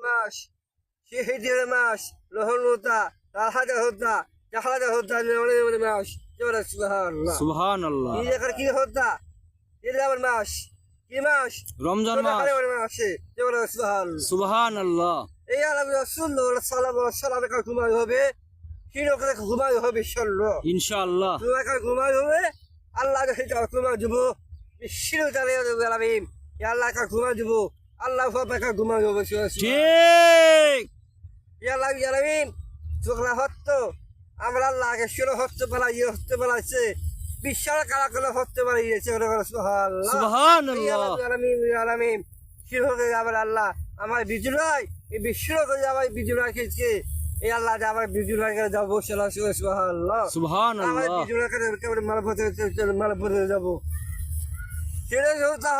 মাস শহীদের মাস রহমতা রাহাদা হতা জাহাদা হতা নবীর মাস জোরে সুবহানাল্লাহ সুবহানাল্লাহ। ঈদ এর কি হতা ঈদের মাস কি মাস রমজান মাস। মাসে জোরে সুবহানাল্লাহ সুবহানাল্লাহ। এই আলাদা রাসূলুল্লাহ সাল্লাল্লাহু আলাইহি ওয়াসাল্লাম কা ঘুমাই হবে কিরকম ঘুমাই হবে ইনশাআল্লাহ ইনশাআল্লাহ। তোমার কা ঘুমাই হবে আল্লাহ কে ঘুমাই দিব বিশ্বর তালে আলামিন ইয়া আল্লাহ কা ঘুমাই দিব আল্লাহ পাকা ঘুমাই হবে ঠিক। ইয়া আল্লাহ ইয়া আলামিন তোমরা হত্ত আমরা আল্লাহকে শিরো হত্ত হত্তে বলাইছে বিশাল কালা কালা হত্তে বাড়িয়েছে সুবহানাল্লাহ সুবহানাল্লাহ। ইয়া আলামিন ইয়া আলামিন শিরো কে আবার আল্লাহ আমার বিজুলাই এই বিশ্ব কে আমার বিজুলাই কে এই আল্লাহ আমার বিজুলাই কে যাব সুবহানাল্লাহ সুবহানাল্লাহ। আমার বিজুলাই কে মালপথে যাব সেটা হতা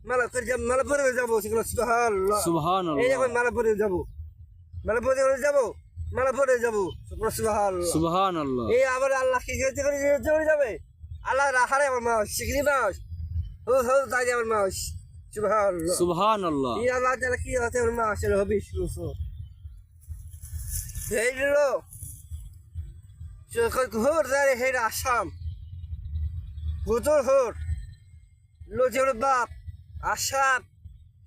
মালপথে যাব সুবহানাল্লাহ সুবহানাল্লাহ। এই যখন মালপথে যাব মালপথে যাব মালপথে যাব সুবহানাল্লাহ সুবহানাল্লাহ। এই আবার আল্লাহ কি করে যাবে আল্লাহ রাহারে আমার মাস শিখরি মাস ও তাই আমার মাস সুবহানাল্লাহ সুবহানাল্লাহ। এই আল্লাহ তাআলা কি হতে আমার মাস হবে শুরু এই লো সকল ঘোর দাঁড়ে হের আসাম গুতর হোর লোজের বাপ আসাম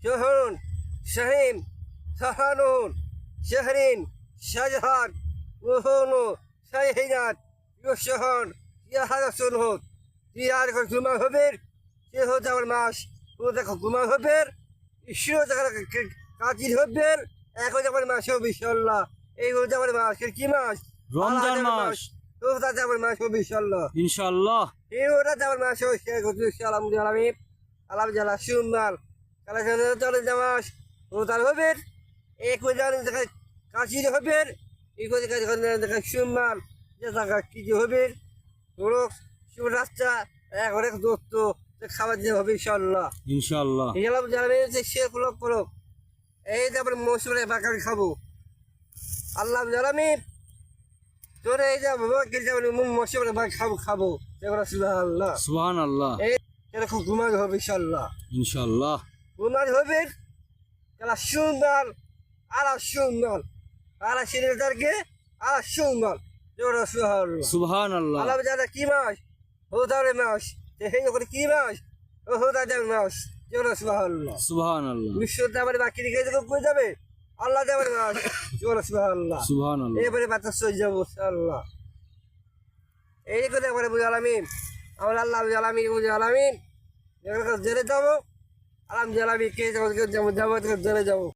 শহরুন শাহিম সাহানুন শাহরিন শাহজাহান রোহনু শাহিনাত ইয়শহর ইয়াহাসুন হোক ইয়ার ঘুমা হবে সে হতে আমার মাস ও দেখো ঘুমা হবে ঈশ্বর কাজির হবে এখন আমার মাস হবে ইনশাআল্লাহ এই হতে আমার মাস কি মাস রমজান মাস। তো তাতে আমার মাস হবে ইনশাআল্লাহ ইনশাআল্লাহ। এই ওটা আমার মাস হবে শেখ হতে আলহামদুলিল্লাহ আলাম জালা সুন্নাল কালা চলে জামাস ও তার হবে এক দেখা কাশির হবে এই করে দেখা সুন্নাল যে টাকা কি হবে ওরক শুভ রাস্তা এক দোস্ত খাবার দিয়ে হবে ইনশাআল্লাহ ইনশাআল্লাহ। এলাম জানাবে যে সে ফলক ফলক এই যে আবার মৌসুমে বাকারি খাবো আল্লাহ জানামি তোর এই যে মৌসুমে বাকি খাবো সুবহানাল্লাহ সুবহানাল্লাহ। এই এরকম ঘুমাতে হবে ইনশাআল্লাহ ইনশাআল্লাহ। ঘুমাতে হবে কালা সুন্দর সুন্দর সিনেটারকে সুন্দর সুবহানাল্লাহ সুবহানাল্লাহ। আল্লাহ জানা কি মাস হোদারে মাস এই করে কি মাস ও হোদারে মাস সুবহানাল্লাহ সুবহানাল্লাহ। বিশ্বতে আবার বাকি রেখে কই যাবে আল্লাহ দেবের মাস সুবহানাল্লাহ সুবহানাল্লাহ। এবারে বাতাস হয়ে যাবো আল্লাহ এই করে একবারে বুঝে আলামিন আমার আল্লাহ বুঝে আলামিন বুঝে আলামিন জেলে যাবো আলাম জ্বালাবি কে যাবো জেলে যাবো